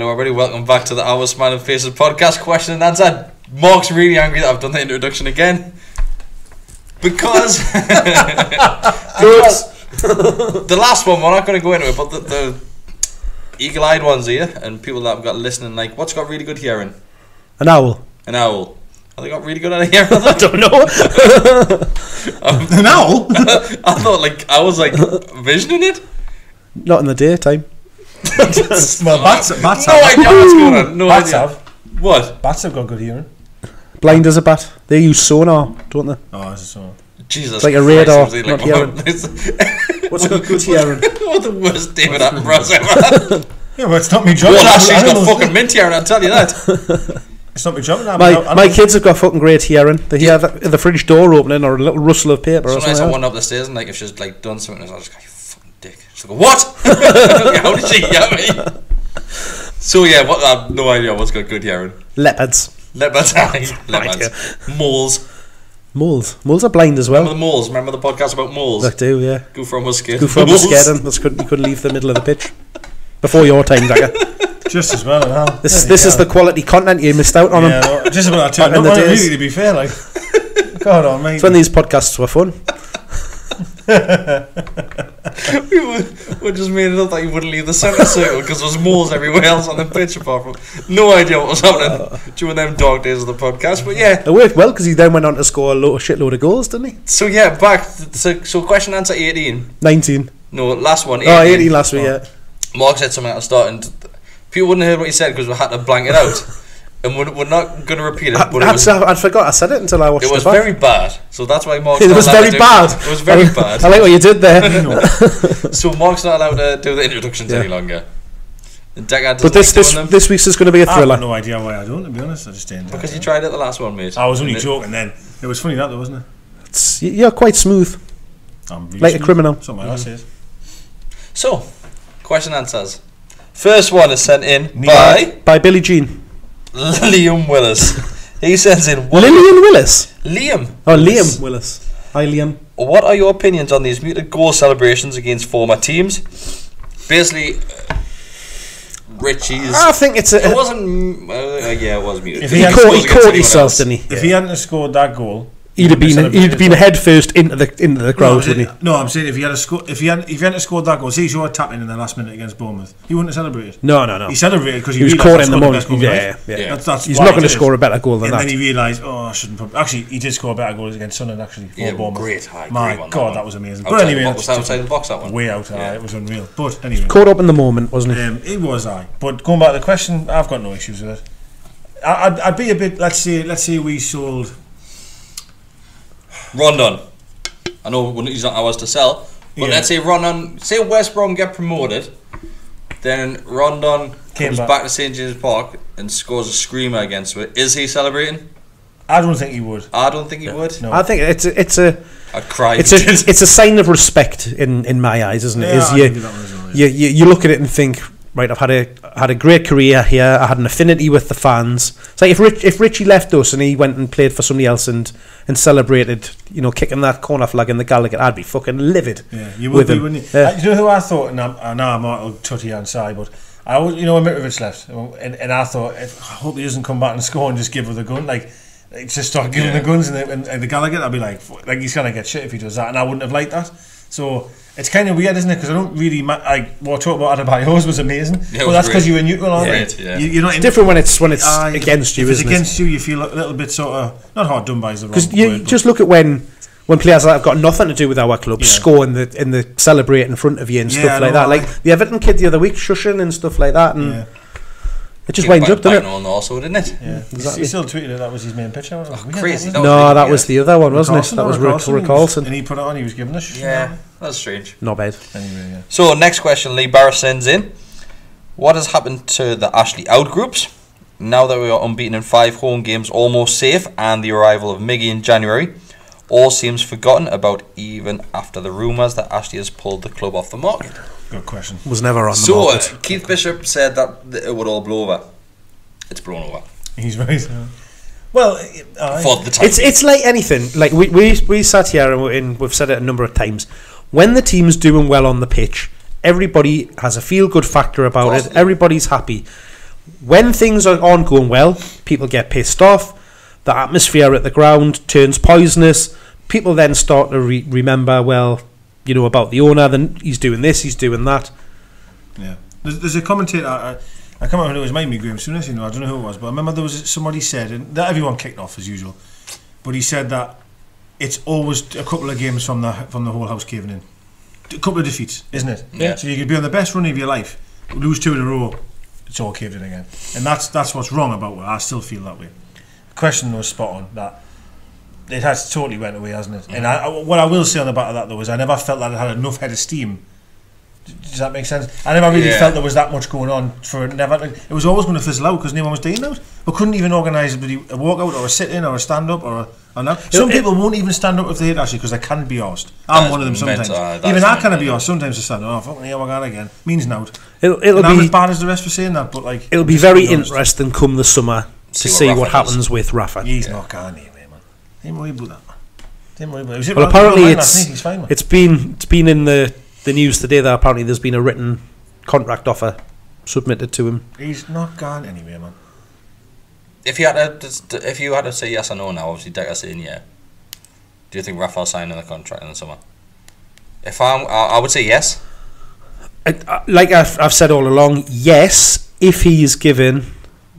Hello everybody, welcome back to the Our Smiling Faces Podcast. Question and answer. Mark's really angry that I've done the introduction again. Because the last one, we're not going to go into it, but the eagle-eyed ones here, and people that have got listening, like, what's got really good hearing? An owl. An owl. Have they got really good at hearing? I don't know. An owl? I thought, like, I was, like, visioning it. Not in the daytime. Well, bats No have. idea what's going on. No Bats idea. have. What? Bats have got good hearing. Blind as a bat. They use sonar, don't they? Oh, that's a song. Jesus It's like a Christ, radar, was he, like, not hearing. What's got good hearing? What the worst David Attenborough's ever. Yeah, well, it's not me job. Well, Ashley's got fucking mint hearing, I'll tell you that. It's not me job. My kids have got fucking great hearing. They hear the fridge door opening or a little rustle of paper or Sometimes I something. went up the stairs and, like, if she's, like, done something, I was just like, you fucking dick. She's like, what? How did she hear me? So, yeah, I have no idea what's got good hearing. Leopards. Leopards. Leopards. Moles. Moles. Moles are blind as well. Remember the moles? Remember the podcast about moles? They do, yeah. Go from us scared. Go from us scared and you couldn't leave the middle of the pitch. Before your time, Dagger. Just as well now. This is the quality content you missed out on. Yeah, no, just about that time. In the Not days. really, to be fair, like. God on, mate. It's when these podcasts were fun. we just made it up that you wouldn't leave the centre circle because there was moles everywhere else on the pitch apart from. No idea what was happening during them dark days of the podcast, but yeah. It worked well because he then went on to score a shitload of goals, didn't he? So yeah, back. So question answer 18. 19. No, last one. 18. Oh, 18 last week, yeah. Mark said something at the start and people wouldn't have heard what he said because we had to blank it out. And we're not going to repeat it. But I'd forgot I said it until I watched it. It was back. very bad. So that's why Mark's It not was allowed very to bad. It was very bad. I like what you did there. So Mark's not allowed to do the introductions any longer. And Deka But this week's is going to be a I've thriller. got no idea why I don't, to be honest. I just didn't. Because you tried it the last one, mate. I was only joking then. It was funny that though, wasn't it? You're quite smooth. I'm really Like a smooth. criminal. Something else is. So, question answers. First one is sent in By Billie Jean. Liam Willis. He sends in Lillian Willis. Liam. Oh, Liam Willis. Hi, Liam. What are your opinions on these muted goal celebrations against former teams? Basically, Ritchies. I think it's It wasn't. Yeah, it was muted. If he caught himself, didn't he? If he hadn't scored that goal, He'd have been head first into the crowd, wouldn't he? No, I'm saying if he hadn't scored that goal, see, he was tapping in the last minute against Bournemouth, he wouldn't have celebrated. No. He celebrated because he was caught in the moment. Yeah. That's He's why not he going to did score it. a better goal than and that. then he realised, I shouldn't. Actually, he did score better goals against Sunderland. Actually, for Bournemouth. Great high. My great God, one. that was amazing. Outside But anyway, the box, outside the box, that one. Way out. Yeah. It was unreal. But anyway, Caught up in the moment, wasn't he? it was But going back to the question, I've got no issues with it. I'd be a bit. Let's say we sold Rondon. I know he's not ours to sell, but let's say Rondon. Say West Brom get promoted, then Rondon comes back to St James Park and scores a screamer against it. Is he celebrating? I don't think he would. I don't think he would. No. I think it's I'd cry. it's a sign of respect in my eyes, isn't it? You look at it and think, right, I've had a great career here. I had an affinity with the fans. It's like if Ritchie left us and he went and played for somebody else and celebrated, kicking that corner flag in the Gallagher, I'd be fucking livid. Yeah, you would be, wouldn't you? Yeah. You know who I thought, and I know I'm a little tutty on side, but I was, when Mitrovic left, and I thought, I hope he doesn't come back and score and just give her the gun, like just start giving the guns and the Gallagher. I'd be like he's gonna get shit if he does that, and I wouldn't have liked that. So it's kind of weird, isn't it? Because I don't really what talk about Adebayo's was amazing, but that's because you were neutral, aren't you? Yeah. You're not it's different when it's against you. If it's isn't against you, you feel a little bit sort of not hard done by is the wrong word. Because you just look at when players that have got nothing to do with our club score in the celebrate in front of you and stuff like that. Like the Everton kid the other week shushing and stuff like that, and it just winds up, doesn't it? Also, didn't it? Yeah, exactly. He still tweeted it. That was his main picture. Crazy. That was the other one, wasn't it? That was Rick Carlson. And he put it on. He was giving us. Yeah, that's strange. Not bad. Anyway, yeah. So next question, Leigh Bard sends in: what has happened to the Ashley out groups? Now that we are unbeaten in 5 home games, almost safe, and the arrival of Miggy in January, all seems forgotten about even after the rumours that Ashley has pulled the club off the market. Good question. Was never on the market. So Keith Bishop said that it would all blow over. It's blown over. He's right. Well, for the time. It's like anything. Like we sat here and we've said it a number of times. When the team's doing well on the pitch, everybody has a feel-good factor about it. Everybody's happy. when things aren't going well, people get pissed off. The atmosphere at the ground turns poisonous. People then start to remember, well, you know, about the owner. Then he's doing this, he's doing that. Yeah, there's a commentator. I can't remember who it was. Might be Graham Souness, you know. I don't know who it was, but I remember there was somebody said, and that everyone kicked off as usual. But he said that it's always a couple of games from the whole house caving in. A couple of defeats, isn't it? Yeah. So you could be on the best run of your life, lose 2 in a row, it's all caved in again. And that's what's wrong about it. I still feel that way. The question was spot on, that it has totally went away, hasn't it? And what I will say on the back of that, though, is I never felt that it had enough head of steam. Does that make sense? I never really felt there was that much going on for it. It was always going to fizzle out because no one was doing out. We couldn't even organise a walkout or a sit-in or a stand-up or a Some people won't even stand up if they hate actually because they can't be arsed. I'm one of them sometimes. Even I can't be arsed sometimes to stand up. Oh, fucking hell, we're going again. Means nout. It'll I'm be as bad as the rest for saying that, but like... It'll be very interesting come the summer to see what happens with Rafa. He's not going anywhere, man. Don't worry about that, man. Don't worry about it. Well, apparently it's been in the news today that apparently there's been a written contract offer submitted to him. He's not gone anywhere, man. If you had to say yes or no now, obviously Deka saying yeah. Do you think Rafael signing the contract in the summer? I would say yes. Like I've said all along, yes, if he is given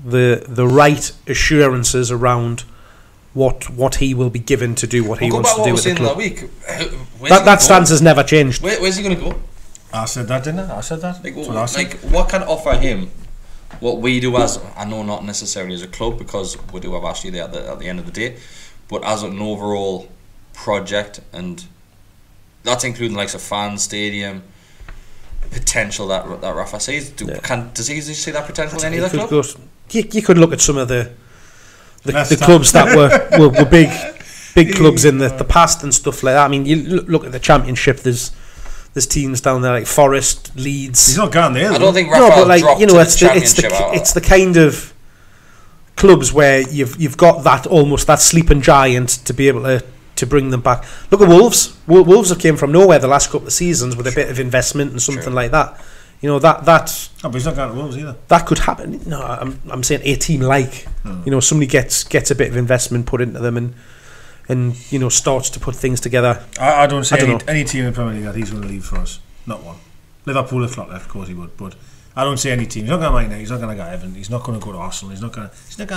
the right assurances around what he will be given to do what he wants to do with the club. That stance has never changed. Where's he going to go? I said that, didn't I? I said that. What can offer him what we do as, I know not necessarily as a club because we do have Ashley there at the end of the day, but as an overall project, and that's including like a fan stadium potential that Rafa sees. Does he see that potential in any other club? You could look at some of the clubs that were big clubs in the past and stuff like that. I mean, you look at the Championship. There's teams down there like Forest, Leeds. He's not gone there. I don't think Rafael dropped to the Championship. It's the kind of clubs where you've got that almost that sleeping giant to be able to bring them back. Look at Wolves. Wolves have came from nowhere the last couple of seasons with a bit of investment and something like that. You know that. Oh, but he's not going to Wolves either. That could happen. No, I'm saying a team like you know, somebody gets a bit of investment put into them and you know, starts to put things together. I don't see any team in the Premier League that he's going to leave for us. Not one. Liverpool if not left, of course he would, but I don't see any team. He's not going to Man United. He's not going to go Everton. He's not going to go to Arsenal. He's not going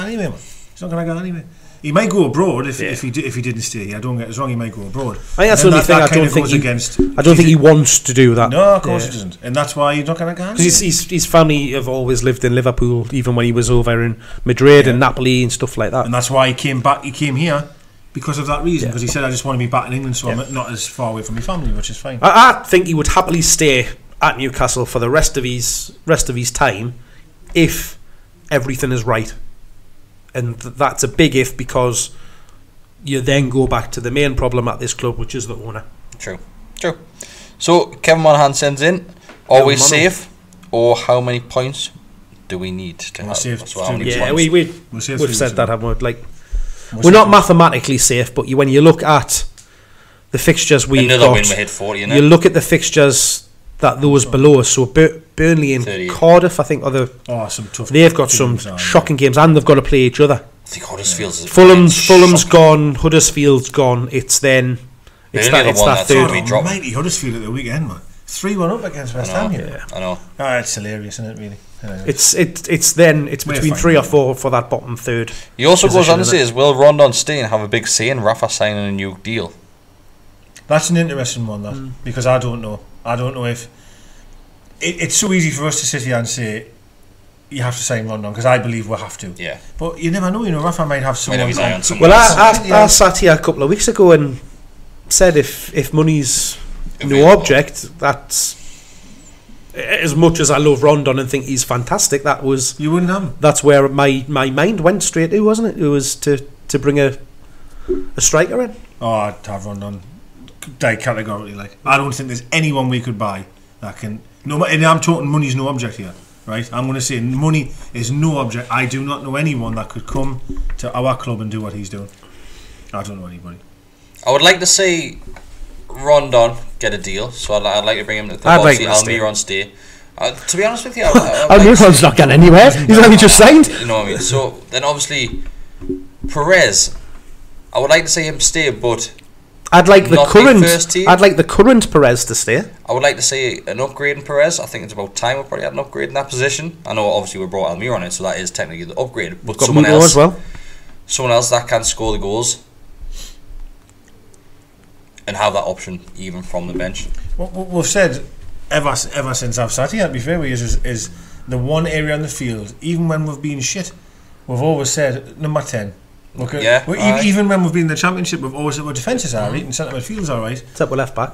anywhere, man. He's not going to go anywhere. He might go abroad if he didn't stay here. Don't get us wrong. He might go abroad. I think that's the only thing. I don't think he wants to do that. No, of course he doesn't, and that's why he's not going to go. His family have always lived in Liverpool, even when he was over in Madrid and Napoli and stuff like that. And that's why he came back. He came here because of that reason. Because he said, "I just want to be back in England, so I'm not as far away from my family," which is fine. I think he would happily stay at Newcastle for the rest of his time if everything is right. And that's a big if, because you then go back to the main problem at this club, which is the owner. True. So Kevin Monahan sends in, are we safe, or how many points do we need to have? We've said that, haven't we? Like, we're not mathematically safe, but when you look at the fixtures we've got, win, we hit 40, you look at the fixtures that those below us, so Burnley and 30. Cardiff, I think, some tough. They've got some shocking games, and they've got to play each other. I think Huddersfield's Fulham's gone, Huddersfield's gone. It's that third. Mighty Huddersfield at the weekend, man. 3-1 up against West Ham. I know. It's hilarious, isn't it? Really. It's between 3 or 4 for that bottom third. He also goes on to say, will Rondon stay and have a big say in Rafa signing a new deal? That's an interesting one, because I don't know. I don't know if it's so easy for us to sit here and say you have to sign Rondon, because I believe we'll have to. Yeah. But you never know. You know, Rafa might have someone. Well, I sat here a couple of weeks ago and said if money's no object, that's, as much as I love Rondon and think he's fantastic, that was, you wouldn't have him. That's where my mind went straight to, wasn't it? It was to bring a striker in. Oh, I'd have Rondon. Categorically, like, I don't think there's anyone we could buy that can. No, and I'm talking money's no object here, right? I'm going to say money is no object. I do not know anyone that could come to our club and do what he's doing. I don't know anybody. I would like to see Rondon get a deal, so I'd like to bring him to the club. Obviously, Almiron stay. To be honest with you, Newton's not getting anywhere. He's only just signed. You know what I mean? So then obviously Perez, I would like to see him stay, but I'd like the current Perez to stay. I would like to see an upgrade in Perez. I think it's about time we probably had an upgrade in that position. I know obviously we brought Almir on it, so that is technically the upgrade. But someone else as well. Someone else that can score the goals and have that option even from the bench. What we've said ever since I've sat here, to be fair with you, is the one area on the field, even when we've been shit, we've always said number 10. Even when we've been in the Championship, we've always said our defence is alright and centre midfield's alright. Except we're left back.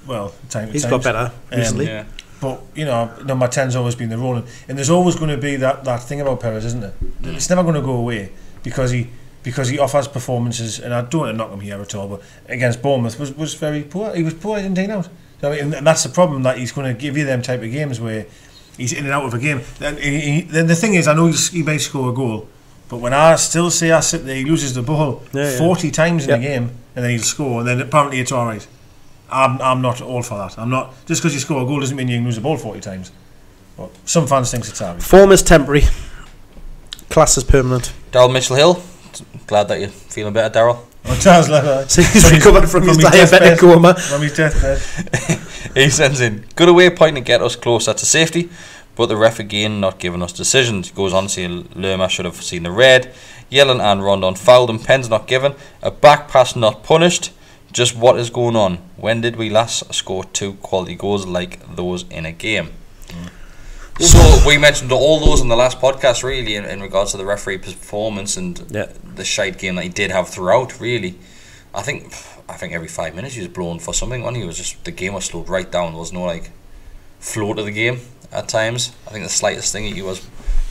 Well, he's got better recently. But you know, number 10's always been the role, and there's always going to be that thing about Perez, isn't it? It's never going to go away because he offers performances, and I don't want to knock him here at all, but against Bournemouth was very poor. He was poor in and out. I mean, and that's the problem, that he's going to give you them type of games where he's in and out of a game. Then the thing is, I know he may score a goal, but when I still say I sit there, he loses the ball 40 times in a game, and then he'll score, and then apparently it's all right. I'm not all for that. I'm not, just because you score a goal doesn't mean you can lose the ball 40 times. But some fans think it's all right. Form is temporary, class is permanent. Daryl Mitchell-Hill, glad that you're feeling better, Daryl. Oh, Charles Leather. He's recovered from his diabetic coma. From his deathbed. He sends in, good away point to get us closer to safety, but the ref again not giving us decisions. He goes on to say Lerma should have seen the red, Yellen and Rondon fouled and pens not given, a back pass not punished. Just what is going on? When did we last score 2 quality goals like those in a game? So we mentioned all those in the last podcast, really, in regards to the referee performance and the shite game that he did have throughout. Really, I think every 5 minutes he was blown for something. On he was just, the game was slowed right down. There was no like flow to the game at times. I think the slightest thing he was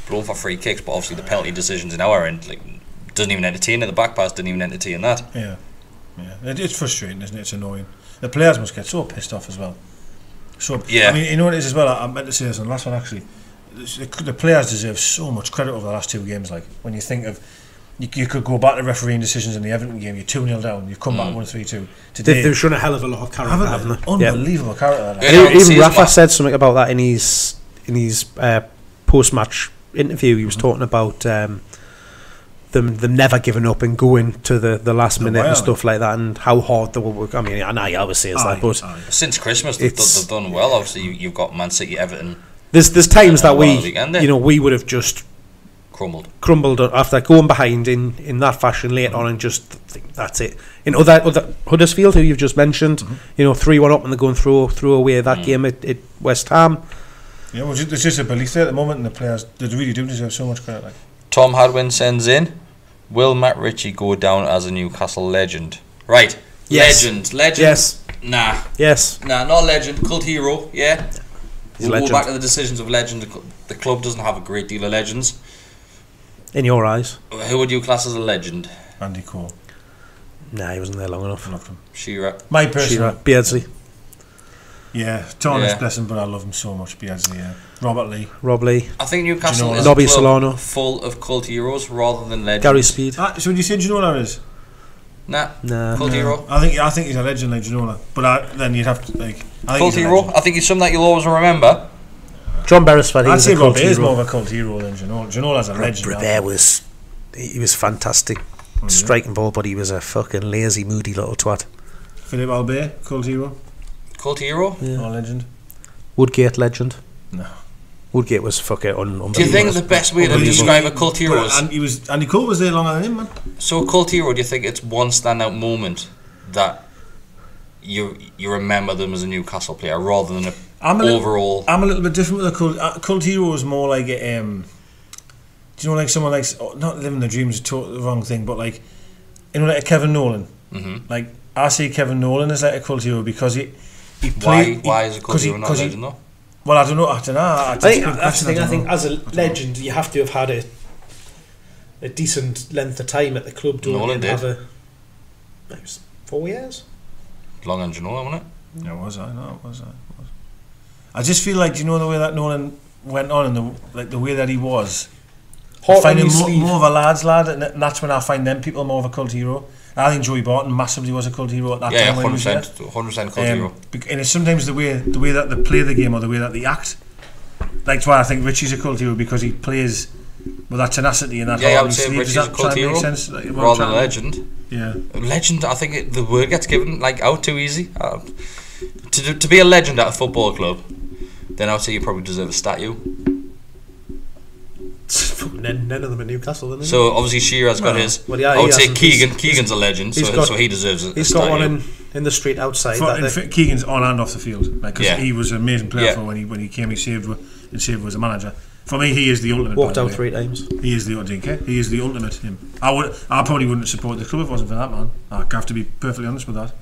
blown for free kicks, but obviously the penalty decisions in our end doesn't even entertain it. The back pass didn't even entertain that. Yeah, it's frustrating, isn't it? It's annoying. The players must get so pissed off as well. So I mean, you know what it is as well. I meant to say this on the last one actually. The players deserve so much credit over the last 2 games. Like when you think of, you could go back to refereeing decisions in the Everton game. You're 2-0 down. You've come back 1-3-2. Today they've shown a hell of a lot of character, haven't they? Unbelievable character. Even Rafa said something about that in his post-match interview. He was talking about them never giving up and going to the last minute and stuff like that, and how hard they will work. I mean, I always say it's that, but since Christmas they've done well. Obviously, you've got Man City, Everton. There's times that we would have just crumbled after going behind in that fashion late on, and just think that's it. In other Huddersfield, who you've just mentioned, 3-1 up and they're going throw away that game at West Ham. Yeah, well, there's just a belief there at the moment, and the players, they really do deserve so much credit. Tom Hadwin sends in, will Matt Ritchie go down as a Newcastle legend? Right. Yes. Legend. Yes. Nah. Yes. Nah, not legend. Cult hero. Yeah. We'll go back to the decisions of legend. The club doesn't have a great deal of legends. In your eyes, who would you class as a legend? Andy Cole. Nah, he wasn't there long enough. I loved him. Shearer. My person. Beardsley. Yeah, Torres bless him, but I love him so much. Beardsley. Yeah. Rob Lee. I think Newcastle is Nobby a club Solano. full of cult heroes rather than legends. Gary Speed. So would you say Ginola is? Nah. Cult hero. I think he's a legend like Ginola, but then you'd have to cult hero. I think he's something that you'll always remember. John Beresford. I'd say Rob is more of a cult hero than Ginola. Ginola's a legend. He was fantastic, striking ball, but he was a fucking lazy, moody little twat. Philippe Albert, cult hero. Cult hero? Yeah. Or legend. Woodgate, legend. No. Woodgate was fucking unbelievable. Do you think the best way to describe a cult hero is... Andy Cole was there longer than him, man. So a cult hero, do you think it's one standout moment that you remember them as a Newcastle player rather than overall... I'm a little bit different with a cult hero is more like a... do you know, like someone like... not living the dreams is the wrong thing, but like... like a Kevin Nolan. Like, I see Kevin Nolan as like a cult hero because he played... Why is a cult hero not a legend though? Well, I don't know. I think that's the thing. I think as a legend, you have to have had a decent length of time at the club. Nolan did. It was 4 years. Long and Ginola, wasn't it? Yeah, was I? No, was I? I just feel like, the way that Nolan went on and the way that he was. I find him more of a lad's lad, and that's when I find them people more of a cult hero. I think Joey Barton massively was a cult hero at that time. Yeah, 100% cult hero. And it's sometimes the way that they play the game or the way that they act That's why I think Ritchie's a cult hero, because he plays with that tenacity and that I heart would in his say sleeve. Ritchie's Does a that cult try and hero make sense? Like, rather than a legend. Yeah. Legend, I think the word gets given out too easy. To be a legend at a football club, then I would say you probably deserve a statue. None of them at Newcastle, isn't it? So obviously Shearer's got his. Well, yeah, I would say hasn't. Keegan's a legend, so he deserves a He's statue. got one in the street outside. Keegan's on and off the field, because he was an amazing player for when he came. He saved as a manager. For me, he is the ultimate. Walked out 3 times. He is the ultimate. He is the ultimate. Him. I probably wouldn't support the club if it wasn't for that man. I have to be perfectly honest with that.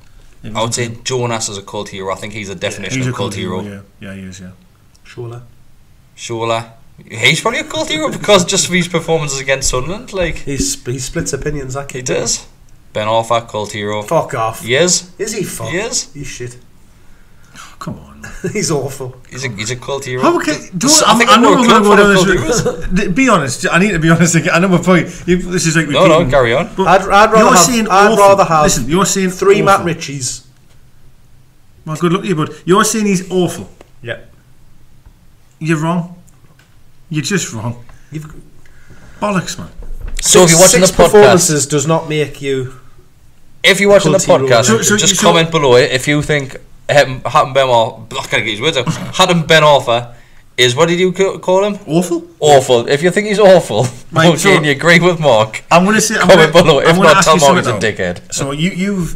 I would say Jonas is a cult hero. I think he's a definition of a cult hero. Yeah, he is. Yeah. Shola. He's probably a cult hero because just of his performances against Sunderland. Like he splits opinions. That kid. He does. Ben Arfa, cult hero. Fuck off. He is. Is he? Fuck. He is. He's shit. Oh, come on. He's awful. He's a cult hero. How okay? I know we're going to go down this. Be honest. I need to be honest again. I know my point. This is like repeating. No, carry on. I'd rather have. Listen, you're saying 3 Matt Ritchies. Well, good luck to you, but you're saying he's awful. Yeah. You're wrong. You're just wrong. Bollocks, man. So if you're watching the podcast, performances does not make you. If you're watching the podcast, just comment below it if you think Hatem Ben Arfa. I can't get his words out. Hatem Ben Arfa is, what did you call him? Awful. Awful. If you think he's awful, and you agree with Mark, I'm going to say comment below. If not, tell Mark he's a dickhead. So you've.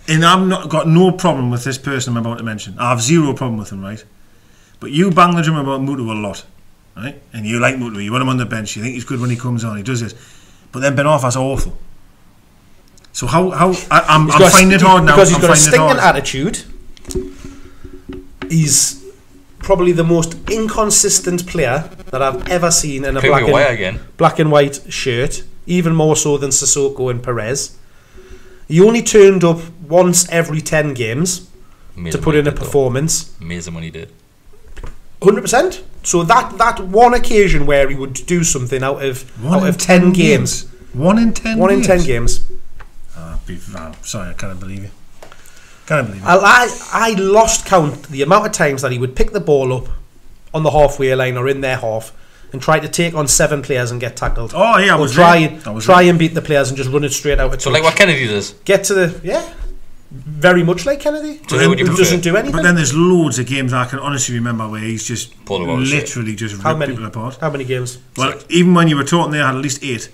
And I've got no problem with this person I'm about to mention. I have zero problem with him, right? But you bang the drum about Mutu a lot, right? And you like Mutu, you want him on the bench, you think he's good when he comes on, he does this. But then Ben Arfa's awful. So I'm finding it hard now. Because he's got a stinking attitude. He's probably the most inconsistent player that I've ever seen in a black and white shirt, even more so than Sissoko and Perez. He only turned up once every 10 games to put in a performance. Amazing when he did. 100%. So that one occasion where he would do something out of 10 games. 1 in 10 1 in 10 games. Sorry, I can't believe you. I lost count the amount of times that he would pick the ball up on the halfway line or in their half and try to take on 7 players and get tackled. Oh yeah, try and beat the players and just run it straight out of touch. So like what Kennedy does. Get to the very much like Kennedy. So who doesn't do anything. But then there's loads of games I can honestly remember where he's just literally just ripped people apart. How many games? Well, even when you were talking there, I had at least 8.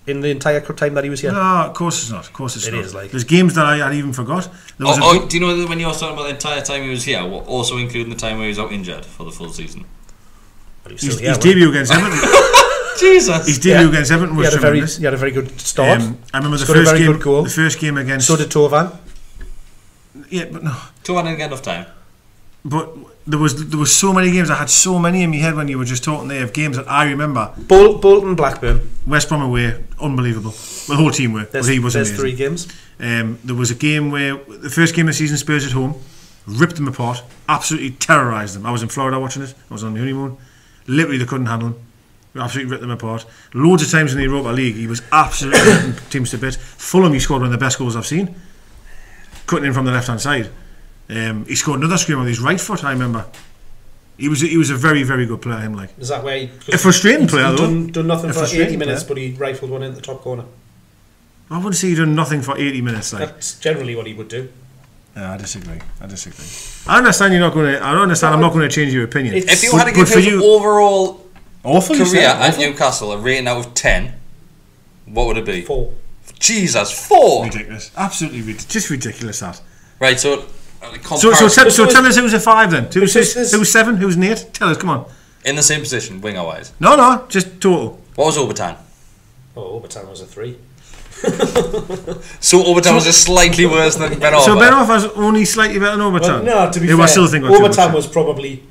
In the entire time that he was here? No, of course it's not. It is like. There's games that I even forgot. Do you know when you were talking about the entire time he was here, also including the time where he was out injured for the full season? His debut against Everton. Jesus. His debut against Everton was tremendous. He had a very good start. I remember the first game against. So did Tovan. Yeah, but no. Tovan didn't get enough time. But there was so many games. I had so many in my head when you were just talking there of games that I remember. Bolton, Blackburn, West Brom away, unbelievable. The whole team were. He was amazing. There's 3 games. There was a game where the first game of the season, Spurs at home, ripped them apart, absolutely terrorised them. I was in Florida watching it. I was on the honeymoon. Literally, they couldn't handle him. We absolutely ripped them apart. Loads of times in the Europa League, he was absolutely ripping teams to bits. Fulham, he scored one of the best goals I've seen, cutting in from the left-hand side. He scored another screamer with his right foot. I remember. He was a very, very good player. Him like. Is that way? A frustrating player though. Done nothing for 80 minutes, but he rifled one in the top corner. I wouldn't say he done nothing for 80 minutes. Like. That's generally what he would do. I disagree. I understand you're not going to. I don't understand. I'm not going to change your opinion. If you had to give his overall career at awful. Newcastle a rating out of 10, what would it be? 4. Jesus, 4. Ridiculous. Absolutely just ridiculous. That. Right. So tell us who's a 5 then. Who's 7? Who's an 8? Tell us. Come on. In the same position, winger wise. No, just total. What was Obertan? Obertan was a 3. So Obertan was just slightly worse than Ben Arfa. So Ben Arfa's only slightly better than Obertan. Well, no, to be fair, Obertan was probably.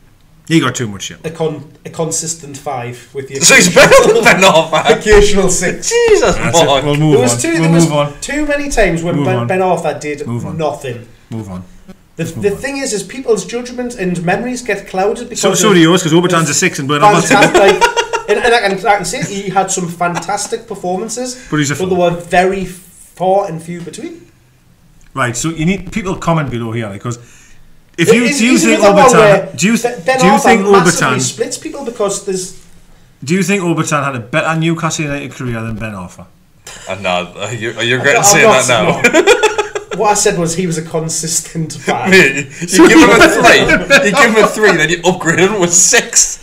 He got too much shit. A consistent 5 with the. So he's better than Ben Arfa. Occasional 6. Jesus, Mark. We'll move on. There was too many times when Ben Arfa did nothing. Move on. The thing is people's judgment and memories get clouded because. So do yours, because Obertan's a 6 and Ben Arfa's And I can say he had some fantastic performances, but they were very far and few between. Right, so you need people comment below here because If you do you think Obertan, do you think Obertan splits people because there's? Do you think Obertan had a better Newcastle United career than Ben Arfa? No, you're regretting saying that now. What I said was he was a consistent fan. You give him a 3, then you upgrade him with 6.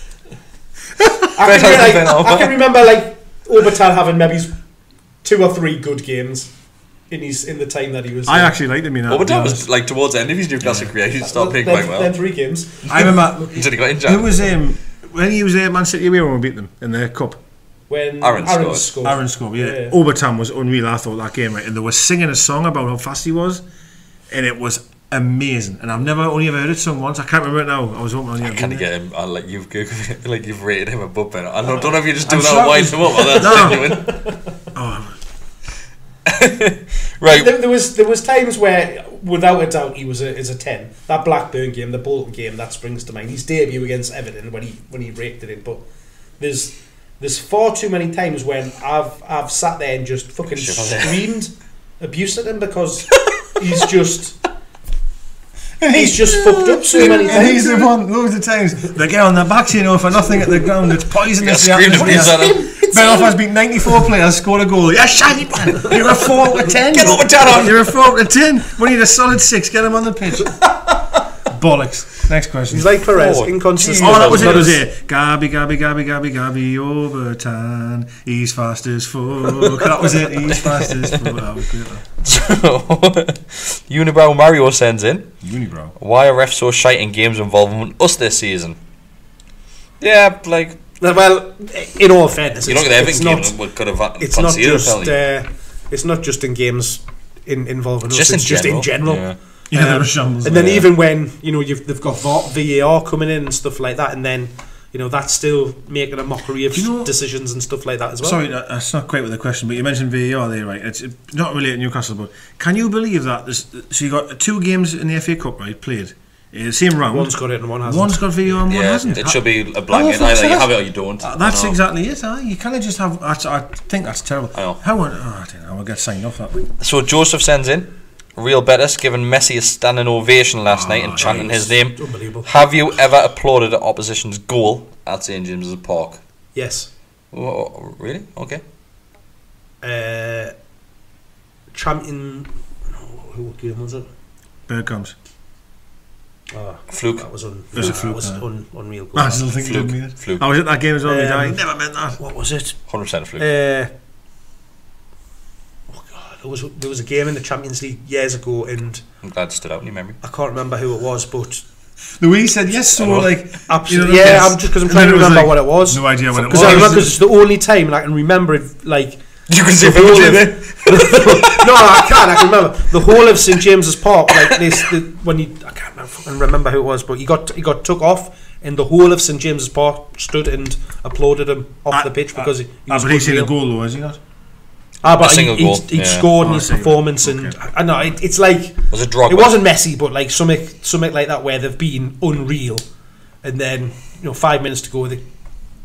I can remember like Obertan having maybe 2 or 3 good games in the time that he was. I actually liked him. Obertan was like towards the end of his Newcastle career. He started playing quite well. Then 3 games. I remember. Until he got injured. Who was when he was at Man City away when we beat them in the cup? When Aaron scored. Aaron scored, yeah. Obertan was unreal, I thought, that game, right? And they were singing a song about how fast he was, and it was amazing. And I've only ever heard it sung once. I can't remember it now. I was hoping on the I can't get him. Like you've Googled, like you've rated him above Ben. I don't know if you're just doing that to wind him up. Or that's genuine. Right. There was times where, without a doubt, he was a 10. That Blackburn game, the Bolton game, that springs to mind. His debut against Everton when he raked it in. But there's far too many times when I've sat there and just fucking screamed abuse at him because he's just fucked up so many times. He's the one loads of times they get on their backs, for nothing at the ground. It's poisonous. Ben Arfa's beat 94 players, scored a goal. Yeah, shiny man. You're a 4 out of 10. Get over 10 on. You're a 4 out of 10. We need a solid 6. Get him on the pitch. Bollocks. Next question. He's like Perez, inconsistent. Oh, that was it. Gabby, Obertan. He's fast as fuck. That was it. He's fast as fuck. That was great. Unibrow Mario sends in. Unibrow. Why are refs so shite in games involving us this season? Yeah, like. Well, in all fairness, you look at the Everton game. We could have it's not just in games involving us. It's just in general. Yeah. And then even when they've got VAR coming in and stuff like that, and then that's still making a mockery of decisions and stuff like that as well. Sorry, that's not quite with the question, but you mentioned VAR there, right? It's not really at Newcastle, but can you believe that? So you got 2 games in the FA Cup, right? Played. Same round. One's got it and one hasn't. One's got VAR and one hasn't. It should be a blanket. Either you have it or you don't. That's exactly it. You kind of just have. I think that's terrible. I know. I don't know. I'll get signed off that way. So Joseph sends in. Real Betis giving Messi a standing ovation last night and chanting his name. Unbelievable. Have you ever applauded the opposition's goal at St James's Park? Yes. Oh, really? Okay. Champion. What game was it? Bergkamp's. Fluke. That was unreal. I still think Fluke. I was at that game as well. I never meant that. What was it? 100% Fluke. There was a game in the Champions League years ago, and I'm glad it stood out in your memory. I can't remember who it was, but the way he said yes, so like absolutely, I'm just because I'm trying to remember what it was. No idea what it was. Because I remember it's the only time I can remember it. Like you can see who did it. No, I can't. I can remember the whole of St James's Park. Like this, I can't remember who it was, but he got took off, and the whole of St James's Park stood and applauded him off the pitch because he was. But he's seen a goal though, has he not? But he scored in his performance, and I know it's like was it Drogba? It wasn't Messi, but like something like that where they've been unreal, and then 5 minutes to go, the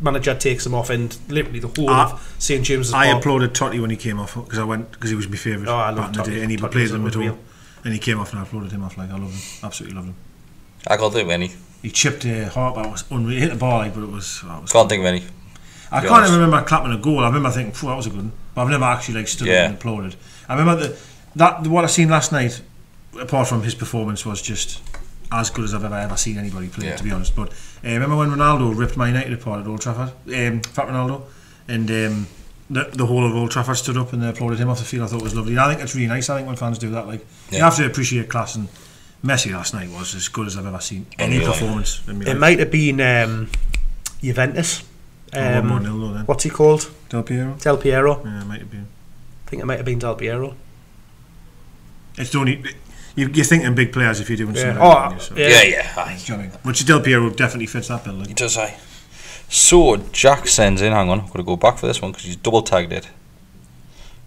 manager takes him off, and literally the whole of St James's Park. I applauded Totti when he came off because he was my favourite back in the day, and he played them at all, and he came off and I applauded him off. Like I love him, absolutely love him. I can't think of any. He chipped Harper, it was unreal. He hit the ball, but it was. Can't think of any. I can't even remember clapping a goal. I remember thinking, that was a good one. But I've never actually stood up and applauded. I remember what I seen last night, apart from his performance, was just as good as I've ever seen anybody play, to be honest. But I remember when Ronaldo ripped Man United apart at Old Trafford, Fat Ronaldo, and the whole of Old Trafford stood up and they applauded him off the field. I thought it was lovely. And I think it's really nice. I think when fans do that, you have to appreciate class, and Messi last night was as good as I've ever seen any performance. It might have been Juventus. 1-0 then. What's he called? Del Piero. Yeah, it might have been. I think it might have been Del Piero. It's only you're thinking big players if you're doing something. Yeah. Which Del Piero definitely fits that bill. He does, aye. So Jack sends in. Hang on, I've got to go back for this one because he's double tagged it.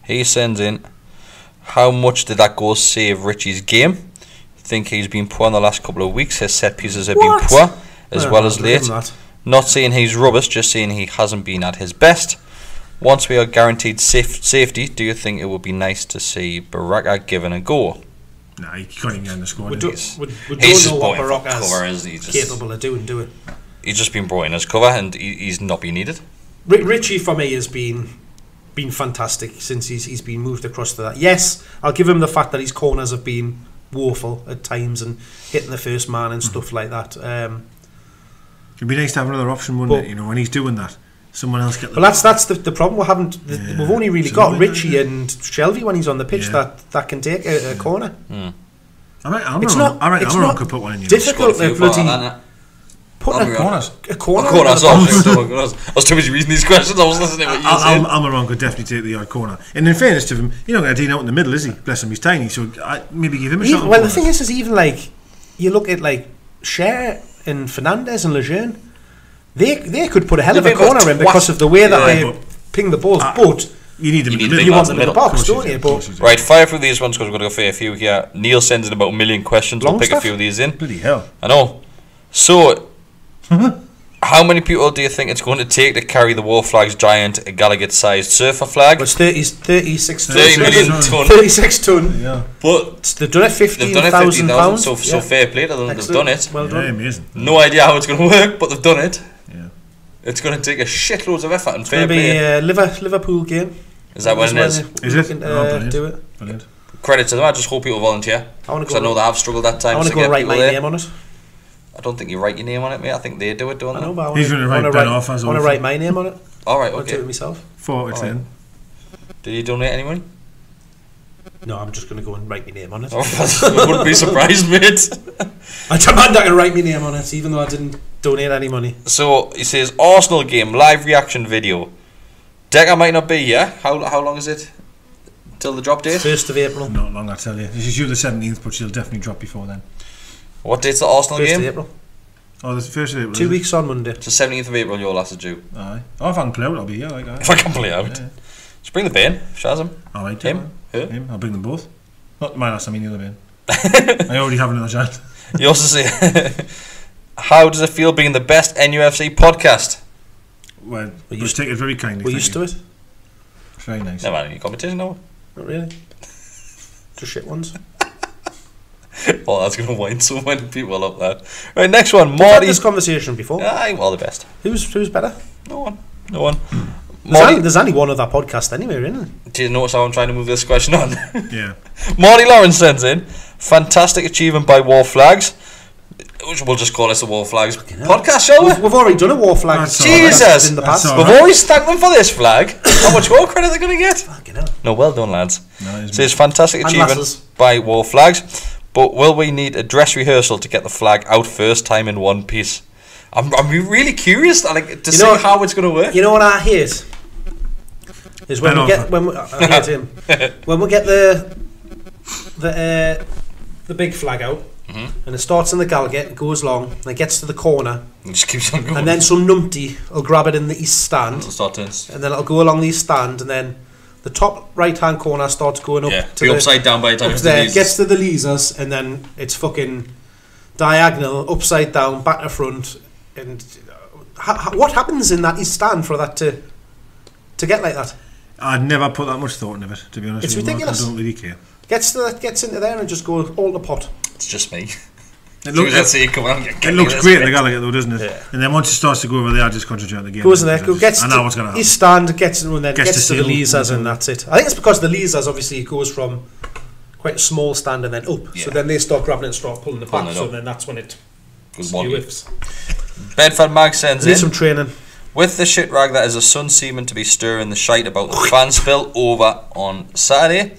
He sends in. How much did that goal save Ritchie's game? Think he's been poor in the last couple of weeks. His set pieces have been poor as well as late. Not saying he's rubbish, just saying he hasn't been at his best. Once we are guaranteed safety, do you think it would be nice to see Baraka given a go? Nah, he can't even get in the squad. We He's don't just know what brought in for Barocca's cover, isn't he? capable of doing, do it. He's just been brought in as cover, and he's not been needed. Ritchie for me has been fantastic since he's been moved across to that. Yes, I'll give him the fact that his corners have been woeful at times and hitting the first man and stuff like that. It'd be nice to have another option, wouldn't it? You know, when he's doing that, someone else get. Well, that's the problem. We've only really got Ritchie and Shelby when he's on the pitch that can take a corner. I could put one in. Difficult to bloody put a corner. I was too busy reading these questions. I was listening to what you were saying. Almiron could definitely take the odd corner. And in fairness to him, you're not going to deal out in the middle, is he? Bless him, he's tiny. So maybe give him a shot. Well, the thing is even like you look at like Cher and Fernandez and Lejeune, they could put a hell of a corner in because of the way that they ping the balls. But you need them in the middle. You want them in the box, don't you? Right, fire through these ones because we're going to go for a few here. Neil sends in about 1 million questions. We'll pick a few of these in. Bloody hell. I know. So, how many people do you think it's going to take to carry the War Flag's giant Gallagher-sized surfer flag? It's 36 ton. 30 million ton. 36 ton. Yeah. But they've done it £15,000. So fair play to them. They've done it. Well done. Yeah, amazing. No idea how it's going to work, but they've done it. Yeah. It's going to take a shitloads of effort and It's fair going to be play. a Liverpool game. Is that what it is? Is it? Do it. Brilliant. Credit to them. I just hope people volunteer. Because I know they have struggled at times. I want to go write my name on it. I don't think you write your name on it, mate. I think they do it, don't they? I know, but He's going to write Ben Arfa. I want to write my name on it. Alright, I'll do okay. it myself. 4 out of 10. Did you donate any money? No, I'm just going to go and write my name on it. I wouldn't be surprised, mate. I demand I can write my name on it, even though I didn't donate any money. So, he says, Arsenal game, live reaction video. Deka might not be here. How long is it? Till the drop date? 1st of April. Not long, I tell you. She's due the 17th, but she'll definitely drop before then. What date's the Arsenal 1st game? of April. Oh, the 1st of April. 2 weeks on Monday. It's the 17th of April, your last is due. Aye. Oh, if I can play out, I'll be here. Like, If I can play out. Yeah. Just bring the bin, Shazam. Alright, Him? Her? Him. I'll bring them both. Not my last, I mean the other bin. I already have another child. You also say, how does it feel being the best NUFC podcast? Well, we take it very kindly. We're used to it. It's very nice. Never had any competition, no? Not really. Just shit ones. Oh, that's going to wind so many people up, that. Right, next one. We've had Marty. this conversation before. Aye, all the best. Who's better? No one. Marty, There's only one other podcast anyway, isn't there? do you notice how I'm trying to move this question on? Yeah. Marty Lawrence sends in, fantastic achievement by War Flags. We'll just call this the War Flags podcast, shall we? We've already done a War Flag. Jesus! In the past. That's We've right. always thanked them for this flag. How much more credit they're going to get? Fucking hell. No, well done, lads. No, Says fantastic And achievement lasses. by War Flags, but will we need a dress rehearsal to get the flag out first time in one piece? I'm really curious to see how it's going to work. You know what I hate? Is when we get I hate him. When we get the big flag out, and it starts in the Gallagher, it goes long, and it gets to the corner, It just keeps on going. and then some numpty will grab it in the east stand, It'll start to and then it'll go along the east stand, and then the top right hand corner starts going up to be the upside down by the time up it's there, the gets to the Leasers, and then it's fucking diagonal, upside down, back to front, and what happens in that east stand for that to get like that? I'd never put that much thought into it, to be honest. It's with you, ridiculous. Mark. I don't really care. Gets into there and just goes all the pot. It's just me. It looks great in the Gallagher though, doesn't it? Yeah. And then once it starts to go over there, I just concentrate on the game. Goes in there, gets I know what's going to happen. his stand, gets in, and then gets to the seal. Leasers, and that's it. I think it's because the Leasers obviously goes from quite a small stand and then up. Yeah. So then they start grabbing it and start pulling it Pulling back. it So up. then that's when it Goes wonky. whiffs. Bedford Mag sends Need in, some training. with the shit rag that is a Sun seeming to be stirring the shite about the fan spill over on Saturday,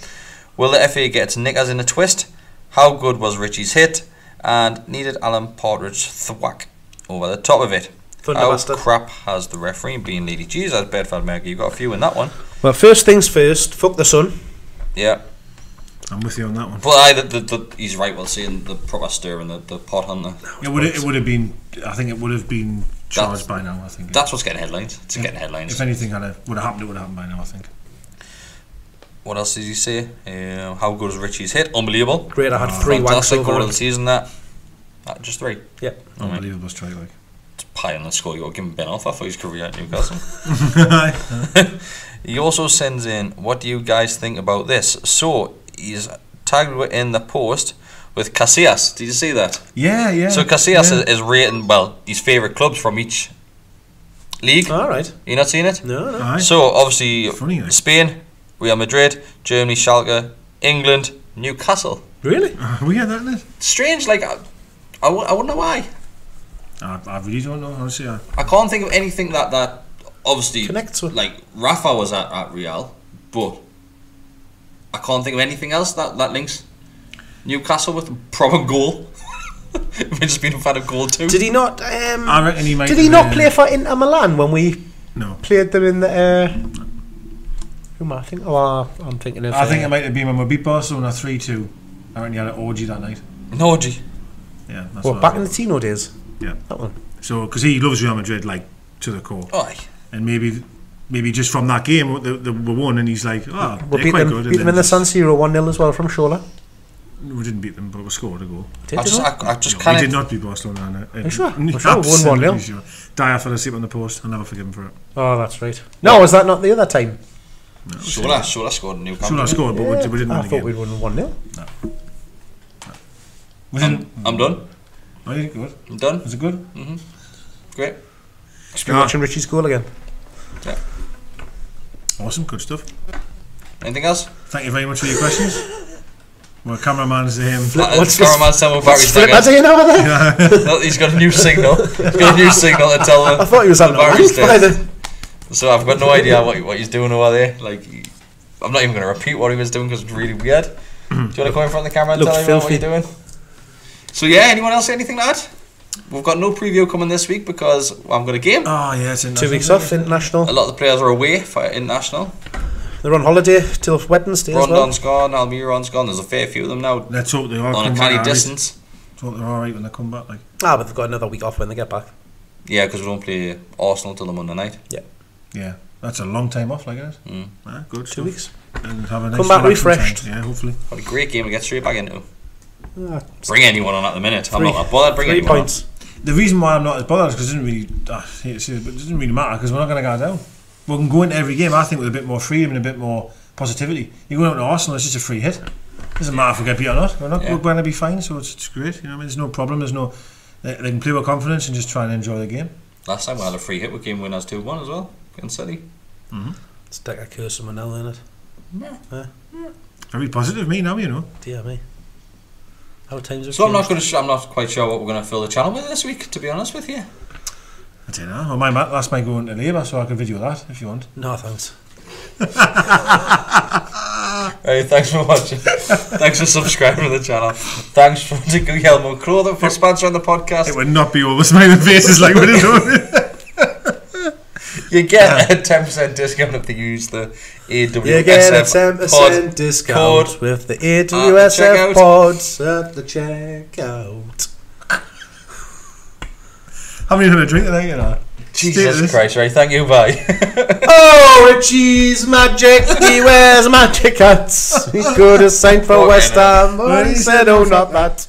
will the FA get its knickers in a twist? How good was Ritchie's hit? And needed Alan Partridge thwack over the top of it. How Bastard. crap has the referee been, Lady? Jesus, Bedford Mag, you got a few in that one. Well, first things first, fuck the Sun. Yeah. I'm with you on that one. But he's right, well, seeing the proper stir in the pot on the... It would have been. I think it would have been charged by now. I think That's what's getting headlines. It's getting headlines. If anything would have happened, it would have happened by now. I think. What else did he say? How good was Ritchie's hit? Unbelievable. Great, I had 3 wanks Fantastic goal over of the it. season, that. Just 3. Yep. Unbelievable strike, like. It's pie on the score. You've got to give him Ben Arfa for his career at Newcastle. He also sends in, what do you guys think about this? So, he's tagged in the post with Casillas. Did you see that? Yeah. So Casillas is rating, well, his favourite clubs from each league. All right. You not seen it? No. Aye. So obviously Funny, like. Spain, Real Madrid, Germany, Schalke, England, Newcastle. Really? We had that in it. Strange, like I wouldn't know why. I really don't know, honestly. I can't think of anything that obviously Connects with. like Rafa was at Real, but I can't think of anything else that links Newcastle with a proper goal. We've just been a fan of goal too. Did he not? I reckon he might. Did he not play for Inter Milan when we No. played them in the? Who am I thinking? Oh, I'm thinking of. I think it might have been when we beat Barcelona 3-2. I reckon he had an orgy that night. An orgy. Yeah, that's Well, what back I in the think. Tino days. Yeah. That one. So, because he loves Real Madrid, like, to the core. Aye. And maybe just from that game, they won, and he's like, oh, We they're beat quite them. good. Beat them in the San Siro 1-0 as well from Shola. We didn't beat them, but we scored a goal. Did I they just not? We kind did of. not beat Barcelona. Are you sure? I'm sure we won Absolutely 1-0. sure. Dyer fell asleep on the post. I'll never forgive him for it. Oh, that's right. No, was that not the other time? Shola scored a Newcastle. Should scored, but we didn't I win the thought game. we'd won 1-0. I'm done. Oh, you good? I'm done. Was it good? Great. Just been watching Ritchie's goal again. Yeah. Awesome, good stuff. Anything else? Thank you very much for your questions. My cameraman's What's cameraman Samuel Barry's Flip that in over there? No, he's got a new signal. He's got a new signal to tell him. I thought he was having a Barry's laugh by dead. then. So I've got no idea what he's doing over there. Like, I'm not even going to repeat what he was doing because it's really weird. Do you want to go in front of the camera and Looked tell everyone what filthy. you're doing? So yeah, anyone else say anything to add? We've got no preview coming this week because I've got a game. Oh, yeah, it's 2 weeks off, international. A lot of the players are away for international. They're on holiday till Wednesday as well. Rondon's gone, Almiron's gone. There's a fair few of them now Let's hope they all on come a back. canny alright. distance. Let's hope they're alright when they come back. Like. Ah, but they've got another week off when they get back. Yeah, because we don't play Arsenal till the Monday night. Yeah, that's a long time off, like it is. Good 2 stuff. weeks. And have a nice Come back relaxing refreshed. time. Yeah, hopefully. What a great game to get straight back into. Ah, Bring anyone on at the minute. I'm Three- not bothered. Bring 3 anyone points. The reason why I'm not as bothered is because it doesn't really, I hate to say it, but it doesn't really matter because we're not going to go down. We can go into every game, I think, with a bit more freedom and a bit more positivity. You go out to Arsenal, it's just a free hit. Doesn't matter if we get beat or not. We're going to be fine, so it's great. You know, what I mean, there's no problem. They can play with confidence and just try and enjoy the game. on. Last time we had a free hit with game winners 2-1 as well against City. It's Deka curse of Manel, isn't it? Very positive, me now, you know. Dear me. How times have So I'm changed. not quite sure what we're going to fill the channel with this week. To be honest with you. I don't know. Well, my last might go into labour, so I can video that if you want. No, thanks. Hey, thanks for watching. Thanks for subscribing to the channel. Thanks to Guglielmo Clothing for sponsoring the podcast. It would not be all the smiling faces like we're doing. You get a 10% discount if you use the AWSF You get a 10% pod discount code with the checkout. AWSF pods at the checkout. How many had a drink tonight, you know? Jesus Status. Christ, right, thank you, bye. Oh, Ritchie's magic, he wears magic hats. He could have signed for Okay, West now. Ham, but he said, oh, not that.